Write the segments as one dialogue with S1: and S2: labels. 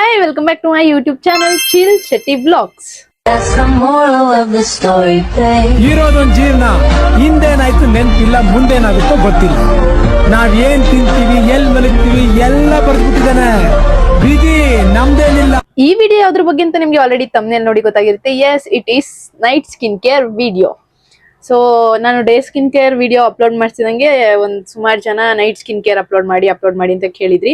S1: Hi, welcome back to my YouTube channel, Chill Shetty Vlogs.
S2: That's the moral of the story, babe.
S3: ಇರೋದೊಂದು ಜೀವನ ಹಿಂದೇನಾಯ್ತು ನೆನಪಿಲ್ಲ ಮುಂದೇನಾಗುತ್ತೋ ಗೊತ್ತಿಲ್ಲ ನಾವೇನ್ ತಿಂತೀವಿ ಎಲ್ಲಿ ಮಲಗ್ತೀವಿ ಎಲ್ಲ ಬರ್ಬಿಟ್ಟಿದ್ದಾನೆ ವಿಧಿ ನಮ್ದೇನಿಲ್ಲ.
S1: ಈ ವಿಡಿಯೋ ಯಾವ್ದ್ರ ಬಗ್ಗೆ ಅಂತ ನಿಮ್ಗೆ ಆಲ್ರೆಡಿ ತಮ್ನೇಲ್ ನೋಡಿ ಗೊತ್ತಾಗಿರುತ್ತೆ. Yes, it is night skin care video. So ನಾನು day skin care video upload ಮಾಡ್ತಿದಂಗೆ ಒಂದು ಸುಮಾರು ಜನ ನೈಟ್ ಸ್ಕಿನ್ ಕೇರ್ ಅಪ್ಲೋಡ್ ಮಾಡಿ ಅಂತ ಕೇಳಿದ್ರಿ.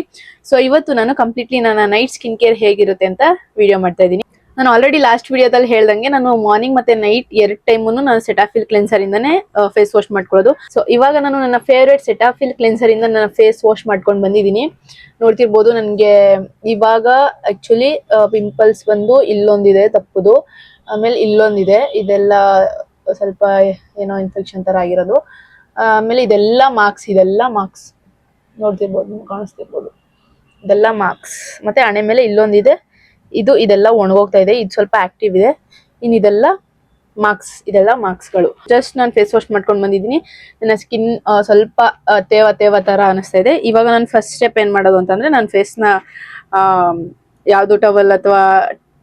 S1: ಸೊ ಇವತ್ತು ನಾನು ಕಂಪ್ಲೀಟ್ಲಿ ನನ್ನ ನೈಟ್ ಸ್ಕಿನ್ ಕೇರ್ ಹೇಗಿರುತ್ತೆ ಅಂತ ವಿಡಿಯೋ ಮಾಡ್ತಾ ಇದ್ದೀನಿ. ನಾನು ಆಲ್ರೆಡಿ ಲಾಸ್ಟ್ ವಿಡಿಯೋದಲ್ಲಿ ಹೇಳ್ದಂಗೆ ನಾನು ಮಾರ್ನಿಂಗ್ ಮತ್ತೆ ನೈಟ್ ಎರಡು ಟೈಮು ನಾನು ಸೆಟಾಫಿಲ್ ಕ್ಲೆನ್ಸರ್ ಇಂದಾನೆ ಫೇಸ್ ವಾಶ್ ಮಾಡ್ಕೊಳ್ಳೋದು. ಸೊ ಇವಾಗ ನಾನು ನನ್ನ ಫೇವ್ರೇಟ್ ಸೆಟಾಫಿಲ್ ಕ್ಲೆನ್ಸರ್ ಇಂದ ನನ್ನ ಫೇಸ್ ವಾಶ್ ಮಾಡ್ಕೊಂಡು ಬಂದಿದ್ದೀನಿ. ನೋಡ್ತಿರ್ಬೋದು ನನಗೆ ಇವಾಗ ಆಕ್ಚುಲಿ ಪಿಂಪಲ್ಸ್ ಬಂದು ಇಲ್ಲೊಂದಿದೆ ತಪ್ಪುದು, ಆಮೇಲೆ ಇಲ್ಲೊಂದಿದೆ, ಇದೆಲ್ಲ ಸ್ವಲ್ಪ ಏನೋ ಇನ್ಫೆಕ್ಷನ್ ತರ ಆಗಿರೋದು. ಆಮೇಲೆ ಇದೆಲ್ಲ ಮಾರ್ಕ್ಸ್ ನೋಡ್ತಿರ್ಬೋದು, ಕಾಣಿಸ್ತಿರ್ಬೋದು, ಇದೆಲ್ಲ ಮಾರ್ಕ್ಸ್. ಮತ್ತೆ ಹಣೆ ಮೇಲೆ ಇಲ್ಲೊಂದಿದೆ, ಇದೆಲ್ಲ ಒಣಗೋಗ್ತಾ ಇದೆ, ಇದು ಸ್ವಲ್ಪ ಆಕ್ಟಿವ್ ಇದೆ. ಇನ್ನು ಇದೆಲ್ಲ ಮಾರ್ಕ್ಸ್ಗಳು. ಜಸ್ಟ್ ನಾನು ಫೇಸ್ ವಾಶ್ ಮಾಡ್ಕೊಂಡು ಬಂದಿದ್ದೀನಿ. ನನ್ನ ಸ್ಕಿನ್ ಸ್ವಲ್ಪ ತೇವ ತರ ಅನಿಸ್ತಾ ಇದೆ. ಇವಾಗ ನಾನು ಫಸ್ಟ್ ಸ್ಟೆಪ್ ಏನ್ ಮಾಡೋದು ಅಂತಂದ್ರೆ, ನಾನು ಫೇಸ್ನ ಯಾವ್ದು ಟವಲ್ ಅಥವಾ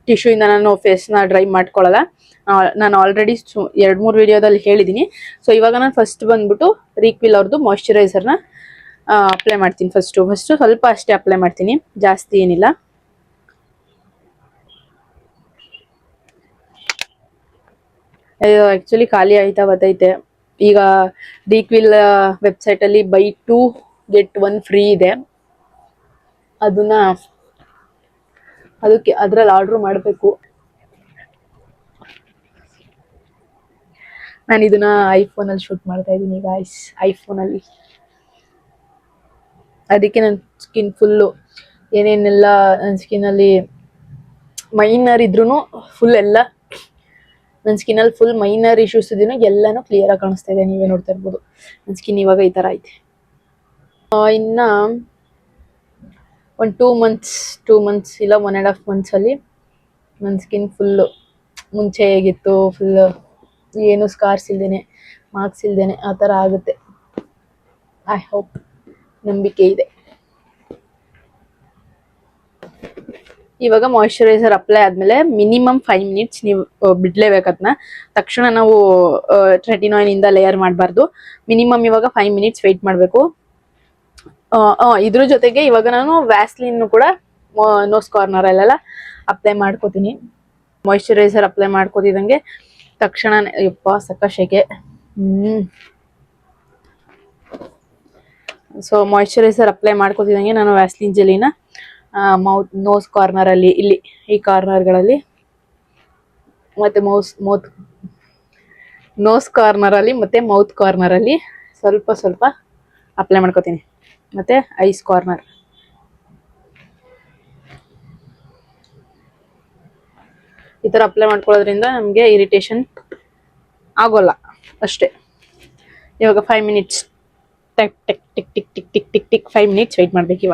S1: ಟಿಶ್ಯೂ ಇಂದ ನಾನು ಫೇಸ್ನ ಡ್ರೈ ಮಾಡ್ಕೊಳ್ಳಲ್ಲ. ನಾನು ಆಲ್ರೆಡಿ 2-3 ವಿಡಿಯೋದಲ್ಲಿ ಹೇಳಿದ್ದೀನಿ. ಸೊ ಇವಾಗ ನಾನು ಫಸ್ಟ್ ಬಂದ್ಬಿಟ್ಟು ರೀಕ್ವಿಲ್ ಅವ್ರದ್ದು ಮಾಯಿಶ್ಚರೈಸರ್ನ ಅಪ್ಲೈ ಮಾಡ್ತೀನಿ. ಫಸ್ಟ್ ಸ್ವಲ್ಪ ಅಷ್ಟೇ ಅಪ್ಲೈ ಮಾಡ್ತೀನಿ, ಜಾಸ್ತಿ ಏನಿಲ್ಲ. ಆಕ್ಚುಲಿ ಖಾಲಿ ಆಯ್ತಾ ಬರ್ತೈತೆ. ಈಗ ರೀಕ್ವಿಲ್ ವೆಬ್ಸೈಟ್ ಅಲ್ಲಿ ಬೈ 2 get 1 ಫ್ರೀ ಇದೆ. ಅದ್ರಲ್ಲಿ ಆರ್ಡರ್ ಮಾಡಬೇಕು. ನಾನು ಇದನ್ನ ಐಫೋನಲ್ಲಿ ಶೂಟ್ ಮಾಡ್ತಾ ಇದ್ದೀನಿ ಗಾಯ್ಸ್, ಐಫೋನಲ್ಲಿ. ಅದಕ್ಕೆ ನನ್ನ ಸ್ಕಿನ್ ಫುಲ್ಲು ಏನೇನೆಲ್ಲ ನನ್ನ ಸ್ಕಿನ್ನಲ್ಲಿ ಮೈನರ್ ಇದ್ರೂ ಫುಲ್ ಎಲ್ಲ ನನ್ನ ಸ್ಕಿನ್ನಲ್ಲಿ ಫುಲ್ ಮೈನರ್ ಇಶ್ಯೂಸ್ ಇದೀನೋ ಎಲ್ಲಾನು ಕ್ಲಿಯರ್ ಆಗಿ ಕಾಣಿಸ್ತಾ ಇದೆ. ನೀವೇ ನೋಡ್ತಾ ಇರ್ಬೋದು ನನ್ನ ಸ್ಕಿನ್ ಇವಾಗ ಈ ಥರ ಐತೆ. ಇನ್ನು ಒಂದು 2 months ಇಲ್ಲ 1.5 months ಅಲ್ಲಿ ನನ್ನ ಸ್ಕಿನ್ ಫುಲ್ಲು ಮುಂಚೆ ಹೇಗಿತ್ತು, ಫುಲ್ ಏನು ಸ್ಕಾರ್ಸ್ ಇಲ್ದೇನೆ, ಮಾರ್ಕ್ಸ್ ಇಲ್ದೇನೆ ಆ ಥರ ಆಗುತ್ತೆ. ಐ ಹೋಪ್, ನಂಬಿಕೆ ಇದೆ. ಇವಾಗ ಮಾಯಿಶ್ಚರೈಸರ್ ಅಪ್ಲೈ ಆದ್ಮೇಲೆ ಮಿನಿಮಮ್ 5 minutes ನೀವು ಬಿಡ್ಲೇಬೇಕದ್ನ. ತಕ್ಷಣ ನಾವು ಟ್ರೆಟಿನಾಯ್ನ್ ಇಂದ ಲೇಯರ್ ಮಾಡಬಾರ್ದು. ಮಿನಿಮಮ್ ಇವಾಗ 5 minutes ವೆಯ್ಟ್ ಮಾಡಬೇಕು. ಇದ್ರ ಜೊತೆಗೆ ಇವಾಗ ನಾನು ವ್ಯಾಸ್ಲಿನ್ ಕೂಡ ನೋಸ್ ಕಾರ್ನರ್ ಅಲ್ಲೆಲ್ಲ ಅಪ್ಲೈ ಮಾಡ್ಕೋತೀನಿ. ಮಾಯಿಶ್ಚರೈಸರ್ ಅಪ್ಲೈ ಮಾಡ್ಕೋತಿದ್ದಂಗೆ ತಕ್ಷಣ ಸೆಕೆ. ಸೊ ಮಾಯಿಶ್ಚರೈಸರ್ ಅಪ್ಲೈ ಮಾಡ್ಕೋತಿದ್ದಂಗೆ ನಾನು ವ್ಯಾಸ್ಲಿನ್ ಜೆಲಿನ ನೋಸ್ ಕಾರ್ನರ್ ಅಲ್ಲಿ, ಇಲ್ಲಿ ಈ ಕಾರ್ನರ್ಗಳಲ್ಲಿ ಮತ್ತೆ ನೋಸ್ ಕಾರ್ನರ್ ಅಲ್ಲಿ ಮತ್ತೆ ಮೌತ್ ಕಾರ್ನರ್ ಅಲ್ಲಿ ಸ್ವಲ್ಪ ಅಪ್ಲೈ ಮಾಡ್ಕೋತೀನಿ. ಮತ್ತೆ ಐಸ್ ಕಾರ್ನರ್ ಈ ತರ ಅಪ್ಲೈ ಮಾಡ್ಕೊಳ್ಳೋದ್ರಿಂದ ನಮಗೆ ಇರಿಟೇಷನ್ ಆಗೋಲ್ಲ ಅಷ್ಟೇ. ಇವಾಗ 5 minutes tick tick tick tick tick tick tick tick 5 minutes wait ಮಾಡ್ಬೇಕು.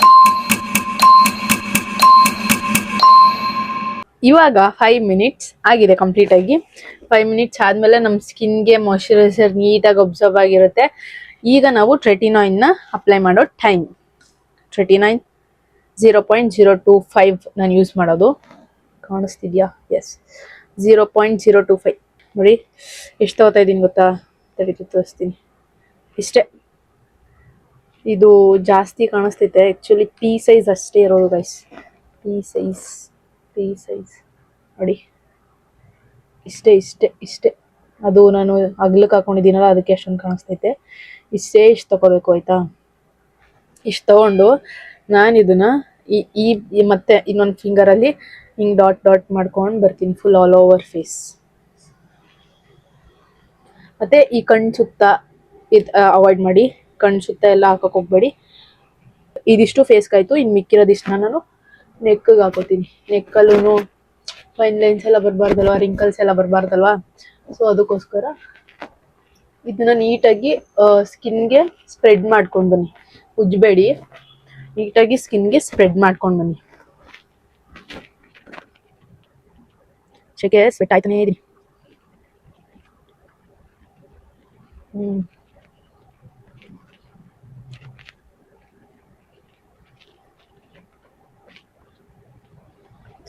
S1: ಇವಾಗ 5 minutes ಆಗಿದೆ ಕಂಪ್ಲೀಟ್ ಆಗಿ. 5 minutes ಆದ್ಮೇಲೆ ನಮ್ಮ ಸ್ಕಿನ್ಗೆ ಮಾಯಿಶ್ಚರೈಸರ್ ನೀಟಾಗಿ ಅಬ್ಸರ್ವ್ ಆಗಿರುತ್ತೆ. ಈಗ ನಾವು ಟ್ರೆಟಿನಾಯ್ನ ಅಪ್ಲೈ ಮಾಡೋ ಟೈಮ್. ಟ್ರೆಟಿನಾಯ್ನ್ 0.025 ನಾನು ಯೂಸ್ ಮಾಡೋದು, ಕಾಣಿಸ್ತಿದ್ಯಾ? ಎಸ್, 0.025 ನೋಡಿ ಎಷ್ಟು ತಗೋತಾ ಇದ್ದೀನಿ ಗೊತ್ತಾ? ತೋರಿಸ್ತೀನಿ. ಇಷ್ಟೇ, ಇದು ಜಾಸ್ತಿ ಕಾಣಿಸ್ತೈತೆ. ಆ್ಯಕ್ಚುಲಿ ಪಿ ಸೈಜ್ ಅಷ್ಟೇ ಇರೋದು ಗೈಸ್. ಪಿ ಸೈಜ್ ನೋಡಿ, ಇಷ್ಟೇ. ಅದು ನಾನು ಅಗ್ಲಕ್ಕೆ ಹಾಕೊಂಡಿದ್ದೀನಲ್ಲ, ಅದಕ್ಕೆ ಅಷ್ಟೊಂದು ಕಾಣಿಸ್ತೈತೆ. ಇಷ್ಟು ತಗೋಬೇಕು ಆಯ್ತಾ. ಇಷ್ಟು ತಗೊಂಡು ನಾನು ಇದನ್ನ ಮತ್ತೆ ಇನ್ನೊಂದು ಫಿಂಗರಲ್ಲಿ ಹಿಂಗೆ ಡಾಟ್ ಮಾಡ್ಕೊಂಡು ಬರ್ತೀನಿ ಫುಲ್ ಆಲ್ ಓವರ್ ಫೇಸ್. ಮತ್ತೆ ಈ ಕಣ್ಣು ಸುತ್ತ ಅವಾಯ್ಡ್ ಮಾಡಿ, ಕಣ್ಣು ಸುತ್ತ ಎಲ್ಲ ಹಾಕಕ್ಕೆ ಹೋಗ್ಬೇಡಿ. ಇದಿಷ್ಟು ಫೇಸ್ಗಾಯ್ತು. ಇನ್ನು ಮಿಕ್ಕಿರೋದಿಷ್ಟು ನಾನು ನೆಕ್ಗೆ ಹಾಕೋತೀನಿ. ನೆಕ್ಕಲ್ಲೂ ಫೈನ್ ಲೈನ್ಸ್ ಎಲ್ಲ ಬರಬಾರ್ದಲ್ವಾ, ರಿಂಕಲ್ಸ್ ಎಲ್ಲ ಬರಬಾರ್ದಲ್ವಾ. ಸೊ ಅದಕ್ಕೋಸ್ಕರ ಇದನ್ನ ನೀಟಾಗಿ ಸ್ಕಿನ್ಗೆ ಸ್ಪ್ರೆಡ್ ಮಾಡ್ಕೊಂಡು ಬನ್ನಿ, ಉಜ್ಬೇಡಿ. ನೀಟಾಗಿ ಸ್ಕಿನ್ಗೆ ಸ್ಪ್ರೆಡ್ ಮಾಡ್ಕೊಂಡು ಬನ್ನಿ. ಸ್ವೆಟ್ ಆಯ್ತಾನೇ ಇದೀನಿ.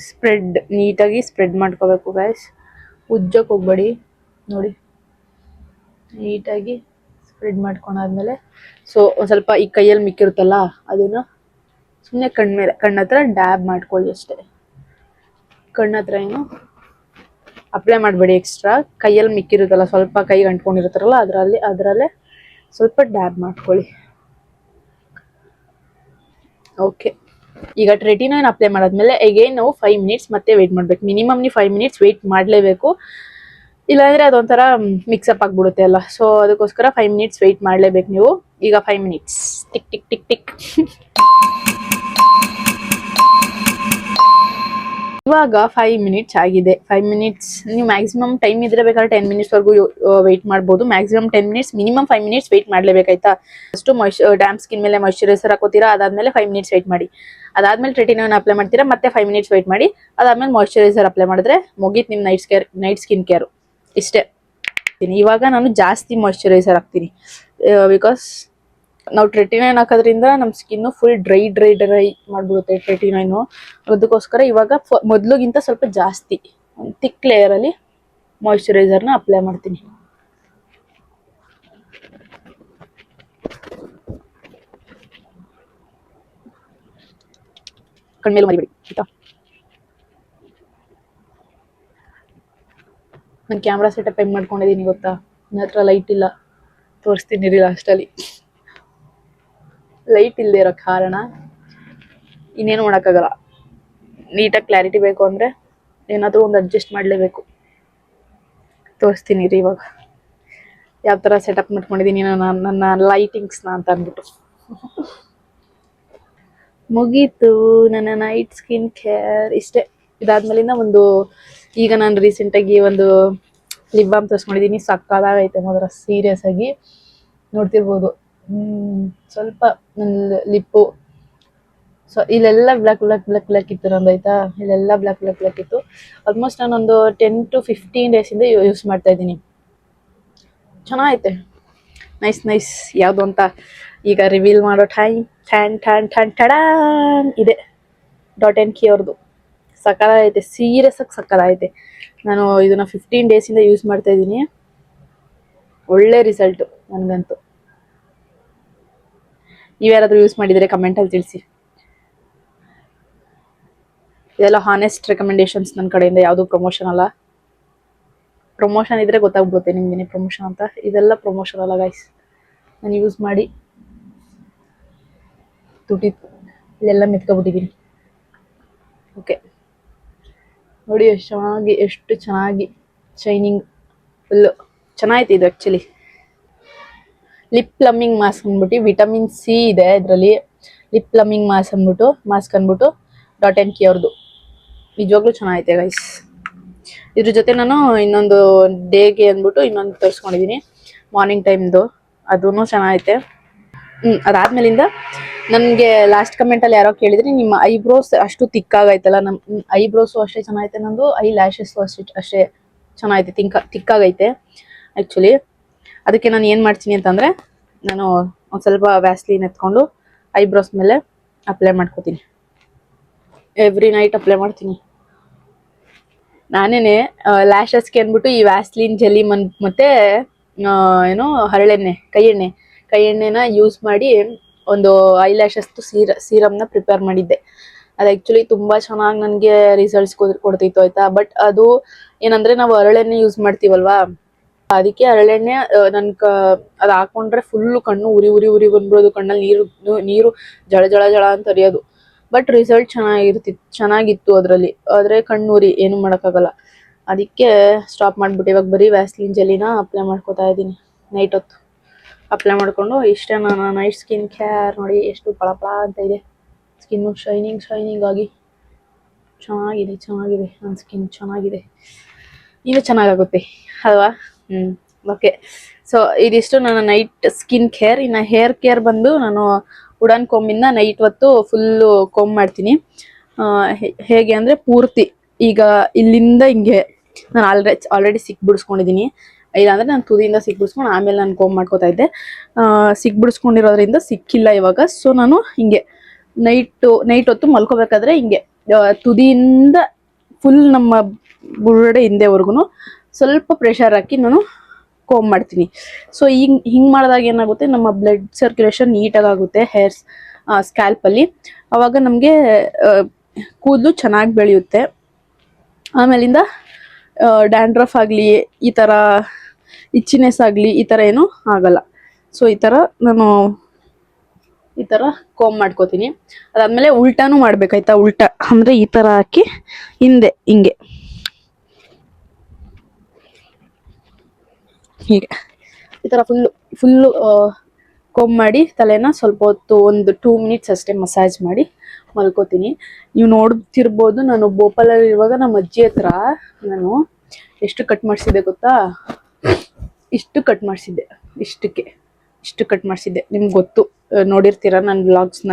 S1: ಸ್ಪ್ರೆಡ್ ನೀಟಾಗಿ ಸ್ಪ್ರೆಡ್ ಮಾಡ್ಕೋಬೇಕು ಗೈಸ್. ಉಜ್ಜಕ್ಕೆ ಹೋಗ್ಬೇಡಿ. ನೋಡಿ ನೀಟಾಗಿ ಸ್ಪ್ರೆಡ್ ಮಾಡ್ಕೊಂಡಾದ್ಮೇಲೆ ಸೊ ಒಂದು ಸ್ವಲ್ಪ ಈ ಕೈಯಲ್ಲಿ ಮಿಕ್ಕಿರುತ್ತಲ್ಲ ಅದನ್ನು ಸುಮ್ಮನೆ ಕಣ್ಣ ಹತ್ರ ಡ್ಯಾಬ್ ಮಾಡ್ಕೊಳ್ಳಿ ಅಷ್ಟೇ. ಕಣ್ಣ ಹತ್ರ ಏನು ಅಪ್ಲೈ ಮಾಡಬೇಡಿ ಎಕ್ಸ್ಟ್ರಾ. ಕೈಯಲ್ಲಿ ಮಿಕ್ಕಿರುತ್ತಲ್ಲ ಸ್ವಲ್ಪ ಕೈಗೆ ಅಂಟ್ಕೊಂಡಿರುತ್ತಾರಲ್ಲ ಅದರಲ್ಲೇ ಸ್ವಲ್ಪ ಡ್ಯಾಬ್ ಮಾಡ್ಕೊಳ್ಳಿ. ಓಕೆ, ಈಗ ರೆಟಿನಾಯಿನ್ ಅಪ್ಲೈ ಮಾಡಾದ್ಮೇಲೆ ಅಗೇನ್ ನಾವು 5 ಮಿನಿಟ್ಸ್ ಮತ್ತೆ ವೆಯ್ಟ್ ಮಾಡ್ಬೇಕು. ಮಿನಿಮಮ್ ನೀವು 5 ಮಿನಿಟ್ಸ್ ವೆಯ್ಟ್ ಮಾಡಲೇಬೇಕು, ಇಲ್ಲಾಂದರೆ ಅದೊಂಥರ ಮಿಕ್ಸಪ್ ಆಗಿಬಿಡುತ್ತೆ ಅಲ್ಲ. ಸೊ ಅದಕ್ಕೋಸ್ಕರ 5 ಮಿನಿಟ್ಸ್ ವೆಯ್ಟ್ ಮಾಡಲೇಬೇಕು ನೀವು. ಈಗ 5 minutes tick tick tick tick. ಇವಾಗ 5 ಮಿನಿಟ್ಸ್ ಆಗಿದೆ. 5 ಮಿನಿಟ್ಸ್ ನೀವು ಮ್ಯಾಕ್ಸಿಮಮ್ ಟೈಮ್ ಇದ್ರೆ ಬೇಕಾದ್ರೆ 10 ಮಿನಿಟ್ಸ್ವರೆಗೂ ವೆಯ್ಟ್ ಮಾಡ್ಬೋದು. Maximum 10 minutes, minimum 5 minutes wait ಮಾಡಲೇಬೇಕಾಯ್ತಾ. ಅಷ್ಟು ಡ್ಯಾಮ್ ಸ್ಕಿನ್ ಮೇಲೆ ಮಾಯ್ಶ್ಚರೈಸರ್ ಹಾಕೋತೀರಾ, ಅದಾದ್ಮೇಲೆ 5 ಮಿನಿಟ್ಸ್ ವೆಯ್ಟ್ ಮಾಡಿ. ಅದಾದ್ಮೇಲೆ ರೆಟಿನಾಯಿನ್ ಅಪ್ಲೈ ಮಾಡ್ತೀರಾ, ಮತ್ತೆ 5 ಮಿನಿಟ್ಸ್ ವೆಯ್ಟ್ ಮಾಡಿ. ಅದಾದ್ಮೇಲೆ ಮಾಯ್ಶ್ಚರೈಸರ್ ಅಪ್ಲೈ ಮಾಡಿದ್ರೆ ಮುಗೀತು ನಿಮ್ಮ ನೈಟ್ ಸ್ಕಿನ್ ಕೇರು. ಇಷ್ಟೇ. ಇವಾಗ ನಾನು ಜಾಸ್ತಿ ಮಾಯ್ಶ್ಚರೈಸರ್ ಹಾಕ್ತೀನಿ, ಬಿಕಾಸ್ ನಾವು ರೆಟಿನಾಯಿನ್ ಹಾಕೋದ್ರಿಂದ ನಮ್ಮ ಸ್ಕಿನ್ನು ಫುಲ್ ಡ್ರೈ ಮಾಡಿಬಿಡುತ್ತೆ ರೆಟಿನಾಯಿನು. ಅದಕ್ಕೋಸ್ಕರ ಇವಾಗ ಮೊದಲಿಗಿಂತ ಸ್ವಲ್ಪ ಜಾಸ್ತಿ ಒಂದು ಥಿಕ್ ಲೇಯರಲ್ಲಿ ಮಾಯ್ಶ್ಚರೈಸರ್ನ ಅಪ್ಲೈ ಮಾಡ್ತೀನಿ. ಕಣ್ಮೇಲೆ ಮರಿಬೇಡಿ ಆಯ್ತಾ. ನಾನು ಕ್ಯಾಮ್ರಾ ಸೆಟಪ್ ಹೆಂಗೆ ಮಾಡ್ಕೊಂಡಿದ್ದೀನಿ ಗೊತ್ತಾ? ನನ್ನ ಹತ್ರ ಲೈಟ್ ಇಲ್ಲ, ತೋರಿಸ್ತೀನಿ ರೀ ಲಾಸ್ಟಲ್ಲಿ. ಲೈಟ್ ಇಲ್ಲದೆ ಇರೋ ಕಾರಣ ಇನ್ನೇನು ಮಾಡೋಕ್ಕಾಗಲ್ಲ. ನೀಟಾಗಿ ಕ್ಲಾರಿಟಿ ಬೇಕು ಅಂದರೆ ಏನಾದರೂ ಒಂದು ಅಡ್ಜಸ್ಟ್ ಮಾಡಲೇಬೇಕು. ತೋರಿಸ್ತೀನಿ ರೀ ಇವಾಗ ಯಾವ ಥರ ಸೆಟಪ್ ಮಾಡ್ಕೊಂಡಿದ್ದೀನಿ ನನ್ನ ಲೈಟಿಂಗ್ಸ್ನ ಅಂತ ಅಂದ್ಬಿಟ್ಟು. ಮುಗೀತು ನನ್ನ ನೈಟ್ ಸ್ಕಿನ್ ಕೇರ್. ಇಷ್ಟೇ. ಇದಾದ್ಮೇಲಿಂದ ಈಗ ನಾನು ರೀಸೆಂಟಾಗಿ ಒಂದು ಲಿಪ್ ಬಾಮ್ ತರಿಸ್ಕೊಂಡಿದ್ದೀನಿ. ಸಕ್ಕತ್ತಾಗೈತೆ ಮಾತ್ರ, ಸೀರಿಯಸ್ ಆಗಿ ನೋಡ್ತಿರ್ಬೋದು. ಸ್ವಲ್ಪ ನನ್ನ ಲಿಪ್ಪು ಇಲ್ಲೆಲ್ಲ ಬ್ಲ್ಯಾಕ್ ಇತ್ತು ನಂದಾಯ್ತಾ. ಇಲ್ಲೆಲ್ಲ ಬ್ಲ್ಯಾಕ್ ಇತ್ತು. ಆಲ್ಮೋಸ್ಟ್ ನಾನೊಂದು 10 to 15 ಡೇಸಿಂದ ಯೂಸ್ ಮಾಡ್ತಾ ಇದ್ದೀನಿ. ಚೆನ್ನಾಗೈತೆ, ನೈಸ್. ಯಾವುದು ಅಂತ ಈಗ ರಿವೀಲ್ ಮಾಡೋ ಟೈಮ್. ಟಡಾನ್ ಇದೆ .NK ಅವ್ರದ್ದು. ಸಕ್ಕತ್ತಾಗೈತೆ, ಸೀರಿಯಸ್ ಆಗಿ ಸಕ್ಕತ್ತಾಗೈತೆ. ನಾನು ಇದನ್ನ 15 ಡೇಸಿಂದ ಯೂಸ್ ಮಾಡ್ತಾ ಇದ್ದೀನಿ. ಒಳ್ಳೆ ರಿಸಲ್ಟು ನನಗಂತೂ. ನೀವ್ಯಾರಾದರೂ ಯೂಸ್ ಮಾಡಿದರೆ ಕಮೆಂಟಲ್ಲಿ ತಿಳಿಸಿ. ಇದೆಲ್ಲ ಹಾನೆಸ್ಟ್ ರೆಕಮೆಂಡೇಶನ್ಸ್ ನನ್ನ ಕಡೆಯಿಂದ, ಯಾವುದು ಪ್ರಮೋಷನ್ ಅಲ್ಲ. ಪ್ರಮೋಷನ್ ಇದ್ರೆ ಗೊತ್ತಾಗ್ಬಿಡುತ್ತೆ ನಿಮ್ಗೆ ಪ್ರಮೋಷನ್ ಅಂತ. ಇದೆಲ್ಲ ಪ್ರಮೋಷನ್ ಅಲ್ಲ ಗೈಸ್. ನಾನು ಯೂಸ್ ಮಾಡಿ ತುಟಿತ್ತು ಇಲ್ಲೆಲ್ಲ ಮೆತ್ಕೊಬಿಟ್ಟಿದ್ದೀನಿ. ಓಕೆ, ನೋಡಿ ಎಷ್ಟು ಚೆನ್ನಾಗಿ ಶೈನಿಂಗ್ ಫುಲ್ಲು ಚೆನ್ನಾಗೈತೆ ಇದು. ಆ್ಯಕ್ಚುಲಿ ಲಿಪ್ ಪ್ಲಮ್ಮಿಂಗ್ ಮಾಸ್ಕ್ ಅಂದ್ಬಿಟ್ಟು ವಿಟಮಿನ್ ಸಿ ಇದೆ ಇದರಲ್ಲಿ. ಲಿಪ್ ಪ್ಲಮ್ಮಿಂಗ್ ಮಾಸ್ಕ್ ಅಂದ್ಬಿಟ್ಟು .NK ಅವ್ರದ್ದು. ನಿಜವಾಗ್ಲೂ ಚೆನ್ನಾಗೈತೆ ಗೈಸ್. ಇದ್ರ ಜೊತೆ ನಾನು ಇನ್ನೊಂದು ಡೇಗೆ ಅಂದ್ಬಿಟ್ಟು ಇನ್ನೊಂದು ತರಿಸ್ಕೊಂಡಿದ್ದೀನಿ, ಮಾರ್ನಿಂಗ್ ಟೈಮ್ದು. ಅದೂ ಚೆನ್ನಾಗೈತೆ. ಅದಾದ್ಮೇಲಿಂದ ನನಗೆ ಲಾಸ್ಟ್ ಕಮೆಂಟಲ್ಲಿ ಯಾರೋ ಕೇಳಿದ್ರಿ, ನಿಮ್ಮ ಐಬ್ರೋಸ್ ಅಷ್ಟು ತಿಕ್ಕಾಗೈತಲ್ಲ. ನಮ್ಮ ಐಬ್ರೋಸು ಅಷ್ಟೇ ಚೆನ್ನಾಗೈತೆ, ನಂದು ಐ ಲ್ಯಾಶಸ್ಸು ಅಷ್ಟೇ ಚೆನ್ನಾಗೈತೆ, ತಿಕ್ಕಾಗೈತೆ ಆ್ಯಕ್ಚುಲಿ. ಅದಕ್ಕೆ ನಾನು ಏನು ಮಾಡ್ತೀನಿ ಅಂತಂದರೆ, ನಾನು ಒಂದು ಸ್ವಲ್ಪ ವ್ಯಾಸ್ಲೀನ್ ಎತ್ಕೊಂಡು ಐಬ್ರೋಸ್ ಮೇಲೆ ಅಪ್ಲೈ ಮಾಡ್ಕೋತೀನಿ. ಎವ್ರಿ ನೈಟ್ ಅಪ್ಲೈ ಮಾಡ್ತೀನಿ. ನಾನೇನೆ ಲ್ಯಾಶಸ್ಗೆ ಅಂದ್ಬಿಟ್ಟು ಈ ವ್ಯಾಸ್ಲೀನ್ ಜೆಲಿ ಮತ್ತು ಹರಳೆಣ್ಣೆ ಕೈ ಎಣ್ಣೆನ ಯೂಸ್ ಮಾಡಿ ಒಂದು ಐ ಲ್ಯಾಶಸ್ದು ಸೀರಮ್ನ ಪ್ರಿಪೇರ್ ಮಾಡಿದ್ದೆ. ಅದು ಆ್ಯಕ್ಚುಲಿ ತುಂಬ ಚೆನ್ನಾಗಿ ನನಗೆ ರಿಸಲ್ಟ್ಸ್ ಕೊಡ್ತಿತ್ತು ಆಯಿತಾ. ಬಟ್ ಅದು ಏನಂದರೆ ನಾವು ಹರಳೆಣ್ಣೆ ಯೂಸ್ ಮಾಡ್ತೀವಲ್ವಾ, ಅದಕ್ಕೆ ಹರಳೆಣ್ಣೆ ಅದು ಹಾಕೊಂಡ್ರೆ ಫುಲ್ಲು ಕಣ್ಣು ಉರಿ ಬಂದ್ಬಿಡೋದು. ಕಣ್ಣಲ್ಲಿ ನೀರು ಜಳ ಅಂತ ಹರಿಯೋದು. ಬಟ್ ರಿಸಲ್ಟ್ ಚೆನ್ನಾಗಿತ್ತು ಅದರಲ್ಲಿ. ಆದರೆ ಕಣ್ಣೂರಿ ಏನು ಮಾಡೋಕ್ಕಾಗಲ್ಲ. ಅದಕ್ಕೆ ಸ್ಟಾಪ್ ಮಾಡಿಬಿಟ್ಟು ಇವಾಗ ಬರೀ ವ್ಯಾಸ್ಲಿನ್ ಜೆಲಿನ ಅಪ್ಲೈ ಮಾಡ್ಕೋತಾ ಇದ್ದೀನಿ ನೈಟ್ ಹೊತ್ತು. ಅಪ್ಲೈ ಮಾಡಿಕೊಂಡು ಇಷ್ಟೇ ನಾನು ನೈಟ್ ಸ್ಕಿನ್ ಕೇರ್. ನೋಡಿ ಎಷ್ಟು ಪಳ ಅಂತ ಇದೆ ಸ್ಕಿನ್ನು, ಶೈನಿಂಗ್ ಆಗಿ ಚೆನ್ನಾಗಿದೆ ನನ್ನ ಸ್ಕಿನ್. ಚೆನ್ನಾಗಿದೆ, ಇನ್ನೂ ಚೆನ್ನಾಗಾಗುತ್ತೆ ಅಲ್ವಾ? ಓಕೆ, ಸೊ ಇದಿಷ್ಟು ನನ್ನ ನೈಟ್ ಸ್ಕಿನ್ ಕೇರ್. ಇನ್ನು ಹೇರ್ ಕೇರ್ ಬಂದು ನಾನು ಉಡಾನ್ ಕೋಂಬಿಂದ ನೈಟ್ ಹೊತ್ತು ಫುಲ್ಲು ಕೋಂಬ್ ಮಾಡ್ತೀನಿ. ಹೇಗೆ ಅಂದರೆ ಪೂರ್ತಿ ಈಗ ಇಲ್ಲಿಂದ ಹಿಂಗೆ ನಾನು ಆಲ್ರೆಡಿ ಸಿಕ್ಬಿಡಿಸ್ಕೊಂಡಿದ್ದೀನಿ. ಇಲ್ಲಾಂದರೆ ನಾನು ತುದಿಯಿಂದ ಸಿಕ್ಬಿಡಿಸ್ಕೊಂಡು ಆಮೇಲೆ ನಾನು ಕೋಂಬ್ ಮಾಡ್ಕೋತಾ ಇದ್ದೆ. ಸಿಕ್ಬಿಡಿಸ್ಕೊಂಡಿರೋದ್ರಿಂದ ಸಿಕ್ಕಿಲ್ಲ ಇವಾಗ. ಸೊ ನಾನು ಹಿಂಗೆ ನೈಟ್ ಹೊತ್ತು ಮಲ್ಕೋಬೇಕಾದ್ರೆ ಹಿಂಗೆ ತುದಿಯಿಂದ ಫುಲ್ ನಮ್ಮ ಬುರುಡೆ ಹಿಂದೆವರೆಗೂ ಸ್ವಲ್ಪ ಪ್ರೆಷರ್ ಹಾಕಿ ನಾನು ಕೋಮ್ ಮಾಡ್ತೀನಿ. ಸೊ ಹಿಂಗೆ ಮಾಡಿದಾಗ ಏನಾಗುತ್ತೆ, ನಮ್ಮ ಬ್ಲಡ್ ಸರ್ಕ್ಯುಲೇಷನ್ ನೀಟಾಗಿ ಆಗುತ್ತೆ ಹೇರ್ಸ್ ಸ್ಕ್ಯಾಲ್ಪಲ್ಲಿ. ಅವಾಗ ನಮಗೆ ಕೂದಲು ಚೆನ್ನಾಗಿ ಬೆಳೆಯುತ್ತೆ. ಆಮೇಲಿಂದ ಡ್ಯಾಂಡ್ರಫ್ ಆಗಲಿ, ಈ ಥರ ಇಚ್ಚಿನೆಸ್ ಆಗಲಿ, ಈ ಥರ ಏನೂ ಆಗಲ್ಲ. ಸೊ ಈ ಥರ ನಾನು ಈ ಥರ ಕೋಮ್ ಮಾಡ್ಕೋತೀನಿ. ಅದಾದಮೇಲೆ ಉಲ್ಟಾನೂ ಮಾಡ್ಬೇಕಾಯ್ತಾ. ಉಲ್ಟಾ ಅಂದರೆ ಈ ಥರ ಹಾಕಿ ಹಿಂದೆ ಹಿಂಗೆ ಹೀಗೆ ಈ ಥರ ಫುಲ್ಲು ಕೋಮ್ ಮಾಡಿ ತಲೆನ ಸ್ವಲ್ಪ ಹೊತ್ತು ಒಂದು 2 ಮಿನಿಟ್ಸ್ ಅಷ್ಟೇ ಮಸಾಜ್ ಮಾಡಿ ಮಲ್ಕೋತೀನಿ. ನೀವು ನೋಡ್ತಿರ್ಬೋದು, ನಾನು ಭೋಪಾಲಲ್ಲಿ ಇರುವಾಗ ನಮ್ಮ ಅಜ್ಜಿ ಹತ್ರ ನಾನು ಎಷ್ಟು ಕಟ್ ಮಾಡಿಸಿದ್ದೆ ಗೊತ್ತಾ? ಇಷ್ಟು ಕಟ್ ಮಾಡಿಸಿದ್ದೆ. ಇಷ್ಟು ಕಟ್ ಮಾಡಿಸಿದ್ದೆ. ನಿಮ್ಗೆ ಗೊತ್ತು, ನೋಡಿರ್ತೀರ ನನ್ನ ವ್ಲಾಗ್ಸ್ನ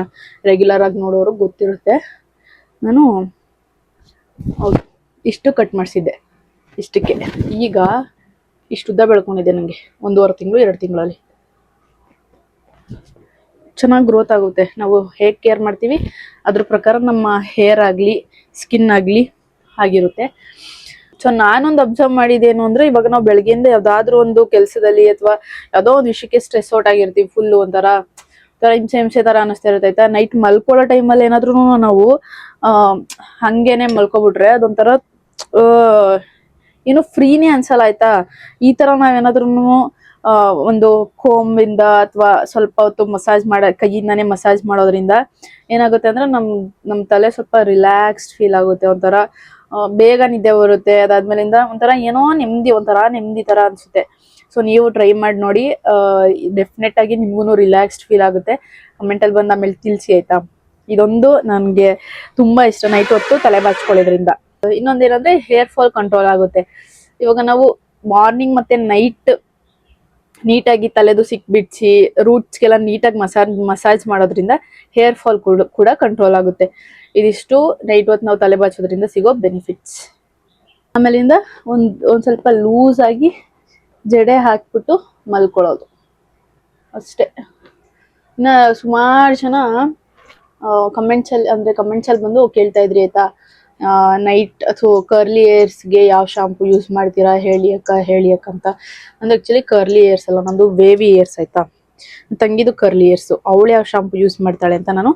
S1: ರೆಗ್ಯುಲರ್ ಆಗಿ ನೋಡೋರು ಗೊತ್ತಿರುತ್ತೆ. ನಾನು ಹೌದು ಇಷ್ಟು ಕಟ್ ಮಾಡಿಸಿದ್ದೆ ಇಷ್ಟಕ್ಕೆ. ಈಗ ಇಷ್ಟು ಉದ್ದ ಬೆಳ್ಕೊಂಡಿದ್ದೆ. ನನಗೆ 1.5 ತಿಂಗಳು 2 ತಿಂಗಳಲ್ಲಿ ಚೆನ್ನಾಗಿ ಗ್ರೋತ್ ಆಗುತ್ತೆ. ನಾವು ಹೇಗೆ ಕೇರ್ ಮಾಡ್ತೀವಿ ಅದ್ರ ಪ್ರಕಾರ ನಮ್ಮ ಹೇರ್ ಆಗಲಿ ಸ್ಕಿನ್ ಆಗಲಿ ಆಗಿರುತ್ತೆ. ಸೊ ನಾನೊಂದು ಅಬ್ಸರ್ವ್ ಮಾಡಿದ್ದೇನು ಅಂದರೆ, ಇವಾಗ ನಾವು ಬೆಳಗ್ಗೆಯಿಂದ ಯಾವುದಾದ್ರೂ ಒಂದು ಕೆಲಸದಲ್ಲಿ ಅಥವಾ ಯಾವುದೋ ಒಂದು ವಿಷಯಕ್ಕೆ ಸ್ಟ್ರೆಸ್ ಔಟ್ ಆಗಿರ್ತೀವಿ. ಫುಲ್ಲು ಒಂಥರ ಹಿಂಸೆ ಥರ ಅನ್ನಿಸ್ತಾ ಇರುತ್ತೆ ಆಯ್ತಾ. ನೈಟ್ ಮಲ್ಕೊಳ್ಳೋ ಟೈಮಲ್ಲಿ ಏನಾದ್ರೂ ನಾವು ಹಂಗೇನೆ ಮಲ್ಕೊಬಿಟ್ರೆ ಅದೊಂಥರ ಏನು ಫ್ರೀನೇ ಅನ್ಸಲ್ಲ ಆಯ್ತಾ. ಈ ಥರ ನಾವೇನಾದ್ರೂ ಒಂದು ಕೋಂಬಿಂದ ಅಥವಾ ಸ್ವಲ್ಪ ಹೊತ್ತು ಮಸಾಜ್ ಕೈಯಿಂದಾನೇ ಮಸಾಜ್ ಮಾಡೋದ್ರಿಂದ ಏನಾಗುತ್ತೆ ಅಂದರೆ ನಮ್ಮ ತಲೆ ಸ್ವಲ್ಪ ರಿಲ್ಯಾಕ್ಸ್ಡ್ ಫೀಲ್ ಆಗುತ್ತೆ. ಒಂಥರ ಬೇಗ ನಿದ್ದೆ ಬರುತ್ತೆ. ಅದಾದ್ಮೇಲಿಂದ ಒಂಥರ ಏನೋ ನೆಮ್ಮದಿ ಥರ ಅನಿಸುತ್ತೆ. ಸೊ ನೀವು ಟ್ರೈ ಮಾಡಿ ನೋಡಿ, ಡೆಫಿನೆಟ್ ಆಗಿ ನಿಮ್ಗೂ ರಿಲ್ಯಾಕ್ಸ್ಡ್ ಫೀಲ್ ಆಗುತ್ತೆ. ಕಮೆಂಟಲ್ಲಿ ಬಂದು ಆಮೇಲೆ ತಿಳಿಸಿ ಆಯ್ತಾ. ಇದೊಂದು ನನಗೆ ತುಂಬ ಇಷ್ಟ, ನೈಟ್ ಹೊತ್ತು ತಲೆ ಬಾಚ್ಕೊಳ್ಳೋದ್ರಿಂದ. ಇನ್ನೊಂದೇನಂದ್ರೆ ಹೇರ್ ಫಾಲ್ ಕಂಟ್ರೋಲ್ ಆಗುತ್ತೆ. ಇವಾಗ ನಾವು ಮಾರ್ನಿಂಗ್ ಮತ್ತೆ ನೈಟ್ ನೀಟಾಗಿ ತಲೆದು ಬಿಡಿಸಿ ರೂಟ್ಸ್ಗೆಲ್ಲ ನೀಟಾಗಿ ಮಸಾಜ್ ಮಾಡೋದ್ರಿಂದ ಹೇರ್ ಫಾಲ್ ಕೂಡ ಕಂಟ್ರೋಲ್ ಆಗುತ್ತೆ. ಇದಿಷ್ಟು ನೈಟ್ ಹೊತ್ತು ನಾವು ತಲೆ ಬಾಚೋದ್ರಿಂದ ಸಿಗೋ ಬೆನಿಫಿಟ್ಸ್. ಆಮೇಲಿಂದ ಒಂದು ಸ್ವಲ್ಪ ಲೂಸ್ ಆಗಿ ಜಡೆ ಹಾಕ್ಬಿಟ್ಟು ಮಲ್ಕೊಳ್ಳೋದು ಅಷ್ಟೇ. ಇನ್ನು ಸುಮಾರು ಜನ ಕಮೆಂಟ್ಸಲ್ಲಿ ಬಂದು ಕೇಳ್ತಾ ಇದ್ರಿ ಆಯ್ತಾ, ನೈಟ್ ಅಥವಾ ಕರ್ಲಿ ಏರ್ಸ್ಗೆ ಯಾವ ಶಾಂಪು ಯೂಸ್ ಮಾಡ್ತೀರಾ ಹೇಳಿ ಅಕ್ಕ ಅಂತ. ನಂದು ಆ್ಯಕ್ಚುಲಿ ಕರ್ಲಿ ಏರ್ಸ್ ಅಲ್ಲ, ನಂದು ವೇವಿ ಏರ್ಸ್ ಆಯ್ತಾ. ತಂಗಿದು ಕರ್ಲಿ ಏರ್ಸು. ಅವಳು ಯಾವ ಶಾಂಪು ಯೂಸ್ ಮಾಡ್ತಾಳೆ ಅಂತ ನಾನು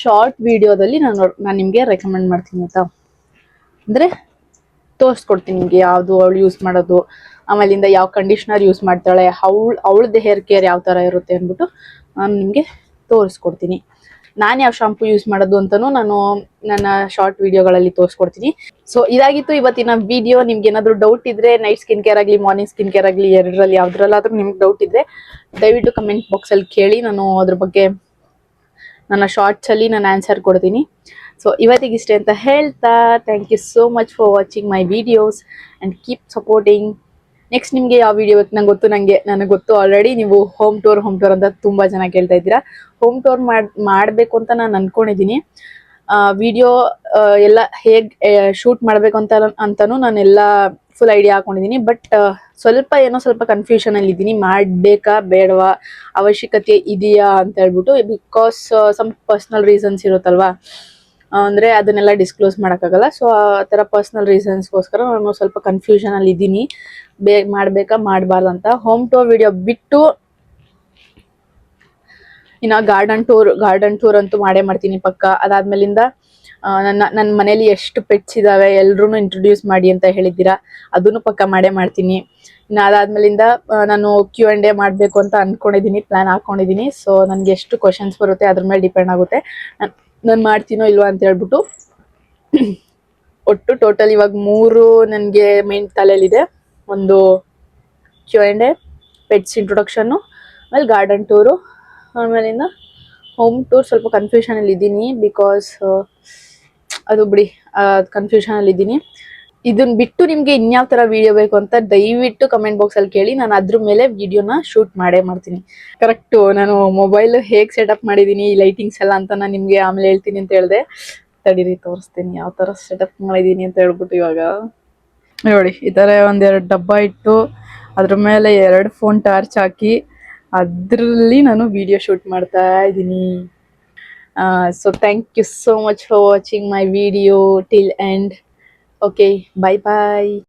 S1: ಶಾರ್ಟ್ ವಿಡಿಯೋದಲ್ಲಿ ನಾನು ನಿಮಗೆ ರೆಕಮೆಂಡ್ ಮಾಡ್ತೀನಿ ಆಯ್ತಾ. ಅಂದರೆ ತೋರಿಸ್ಕೊಡ್ತೀನಿ ನಿಮಗೆ ಯಾವುದು ಅವಳು ಯೂಸ್ ಮಾಡೋದು, ಆಮೇಲಿಂದ ಯಾವ ಕಂಡೀಷ್ನರ್ ಯೂಸ್ ಮಾಡ್ತಾಳೆ, ಅವಳದ್ದು ಹೇರ್ ಕೇರ್ ಯಾವ ಥರ ಇರುತ್ತೆ ಅಂದ್ಬಿಟ್ಟು ನಾನು ನಿಮಗೆ ತೋರಿಸ್ಕೊಡ್ತೀನಿ. ನಾನು ಯಾವ ಶಾಂಪು ಯೂಸ್ ಮಾಡೋದು ಅಂತಲೂ ನಾನು ನನ್ನ ಶಾರ್ಟ್ ವಿಡಿಯೋಗಳಲ್ಲಿ ತೋರಿಸ್ಕೊಡ್ತೀನಿ. ಸೊ ಇದಾಗಿತ್ತು ಇವತ್ತಿನ ವಿಡಿಯೋ. ನಿಮ್ಗೆ ಏನಾದರೂ ಡೌಟ್ ಇದ್ದರೆ, ನೈಟ್ ಸ್ಕಿನ್ ಕೇರ್ ಆಗಲಿ ಮಾರ್ನಿಂಗ್ ಸ್ಕಿನ್ ಕೇರ್ ಆಗಲಿ ಎರಡರಲ್ಲಿ ಯಾವುದ್ರಲ್ಲಾದ್ರೂ ನಿಮ್ಗೆ ಡೌಟ್ ಇದ್ದರೆ ದಯವಿಟ್ಟು ಕಮೆಂಟ್ ಬಾಕ್ಸಲ್ಲಿ ಕೇಳಿ. ನಾನು ಅದ್ರ ಬಗ್ಗೆ ನನ್ನ ಶಾರ್ಟ್ಸಲ್ಲಿ ನಾನು ಆನ್ಸರ್ ಕೊಡ್ತೀನಿ. ಸೊ ಇವತ್ತಿಗಿಷ್ಟೇ ಅಂತ ಹೇಳ್ತಾ, thank you so much for watching my videos and keep supporting. Next ನಿಮಗೆ ಯಾವ ವಿಡಿಯೋ ಬೇಕು ನನಗೆ ಗೊತ್ತು ಆಲ್ರೆಡಿ. ನೀವು ಹೋಮ್ ಟೂರ್ ಅಂತ ತುಂಬ ಜನ ಕೇಳ್ತಾ ಇದ್ದೀರಾ. ಹೋಮ್ ಟೂರ್ ಮಾಡಬೇಕು ಅಂತ ನಾನು ಅಂದ್ಕೊಂಡಿದ್ದೀನಿ. ವಿಡಿಯೋ ಎಲ್ಲ ಹೇಗೆ ಶೂಟ್ ಮಾಡಬೇಕು ಅಂತಲೂ ನಾನೆಲ್ಲ ಫುಲ್ ಐಡಿಯಾ ಹಾಕೊಂಡಿದ್ದೀನಿ. ಬಟ್ ಸ್ವಲ್ಪ ಕನ್ಫ್ಯೂಷನಲ್ಲಿ ಇದ್ದೀನಿ, ಮಾಡಬೇಕಾ ಬೇಡವಾ, ಅವಶ್ಯಕತೆ ಇದೆಯಾ ಅಂತ ಹೇಳ್ಬಿಟ್ಟು. ಬಿಕಾಸ್ ಸಮ್ ಪರ್ಸ್ನಲ್ ರೀಸನ್ಸ್ ಇರುತ್ತಲ್ವಾ, ಅಂದರೆ ಅದನ್ನೆಲ್ಲ ಡಿಸ್ಕ್ಲೋಸ್ ಮಾಡೋಕ್ಕಾಗಲ್ಲ. ಸೊ ಆ ಥರ ಪರ್ಸ್ನಲ್ ರೀಸನ್ಸ್ಗೋಸ್ಕರ ನಾನು ಸ್ವಲ್ಪ ಕನ್ಫ್ಯೂಷನಲ್ಲಿ ಇದ್ದೀನಿ, ಮಾಡಬೇಕಾ ಮಾಡಬಾರ್ದು ಅಂತ. ಹೋಮ್ ಟೂರ್ ವಿಡಿಯೋ ಬಿಟ್ಟು ಇನ್ನು ಗಾರ್ಡನ್ ಟೂರ್ ಅಂತೂ ಮಾಡೇ ಮಾಡ್ತೀನಿ ಪಕ್ಕ. ಅದಾದ್ಮೇಲಿಂದ ನನ್ನ ಮನೇಲಿ ಎಷ್ಟು ಪೆಟ್ಸ್ ಇದ್ದಾವೆ ಎಲ್ರೂ ಇಂಟ್ರೊಡ್ಯೂಸ್ ಮಾಡಿ ಅಂತ ಹೇಳಿದ್ದೀರಾ, ಅದನ್ನು ಪಕ್ಕ ಮಾಡೇ ಮಾಡ್ತೀನಿ. ಇನ್ನು ಅದಾದ್ಮೇಲಿಂದ ನಾನು Q&A ಮಾಡಬೇಕು ಅಂತ ಅಂದ್ಕೊಂಡಿದ್ದೀನಿ, ಪ್ಲ್ಯಾನ್ ಹಾಕ್ಕೊಂಡಿದ್ದೀನಿ. ಸೊ ನನಗೆ ಎಷ್ಟು ಕ್ವಶನ್ಸ್ ಬರುತ್ತೆ ಅದ್ರ ಮೇಲೆ ಡಿಪೆಂಡ್ ಆಗುತ್ತೆ ನಾನು ಮಾಡ್ತೀನೋ ಇಲ್ವಾ ಅಂತ ಹೇಳ್ಬಿಟ್ಟು. ಒಟ್ಟು ಟೋಟಲ್ ಇವಾಗ 3 ನನಗೆ ಮೇನ್ ತಲೆಯಲ್ಲಿದೆ. ಒಂದು Q&A, ಪೆಟ್ಸ್ ಇಂಟ್ರೊಡಕ್ಷನ್ನು, ಆಮೇಲೆ ಗಾರ್ಡನ್ ಟೂರು, ಆಮೇಲಿಂದ ಹೋಮ್ ಟೂರ್. ಸ್ವಲ್ಪ ಕನ್ಫ್ಯೂಷನಲ್ಲಿ ಇದ್ದೀನಿ ಬಿಕಾಸ್ ಅದು ಬಿಡಿ, ಕನ್ಫ್ಯೂಷನಲ್ಲಿ ಇದ್ದೀನಿ. ಇದನ್ನ ಬಿಟ್ಟು ನಿಮಗೆ ಇನ್ಯಾವ ಥರ ವಿಡಿಯೋ ಬೇಕು ಅಂತ ದಯವಿಟ್ಟು ಕಮೆಂಟ್ ಬಾಕ್ಸಲ್ಲಿ ಕೇಳಿ, ನಾನು ಅದ್ರ ಮೇಲೆ ವಿಡಿಯೋನ ಶೂಟ್ ಮಾಡೇ ಮಾಡ್ತೀನಿ. ಕರೆಕ್ಟು, ನಾನು ಮೊಬೈಲ್ ಹೇಗೆ ಸೆಟಪ್ ಮಾಡಿದ್ದೀನಿ ಈ ಲೈಟಿಂಗ್ಸ್ ಎಲ್ಲ ಅಂತ ನಾನು ನಿಮಗೆ ಆಮೇಲೆ ಹೇಳ್ತೀನಿ ಅಂತ ಹೇಳಿದೆ. ತಡೀರಿ ತೋರಿಸ್ತೀನಿ ಯಾವ ಥರ ಸೆಟಪ್ ಮಾಡಿದ್ದೀನಿ ಅಂತ ಹೇಳ್ಬಿಟ್ಟು. ಇವಾಗ ನೋಡಿ, ಈ ಥರ 1-2 ಡಬ್ಬ ಇಟ್ಟು ಅದ್ರ ಮೇಲೆ 2 ಫೋನ್ ಟಾರ್ಚ್ ಹಾಕಿ ಅದರಲ್ಲಿ ನಾನು ವಿಡಿಯೋ ಶೂಟ್ ಮಾಡ್ತಾ ಇದ್ದೀನಿ. So thank you so much for watching my video till end. Okay, bye bye.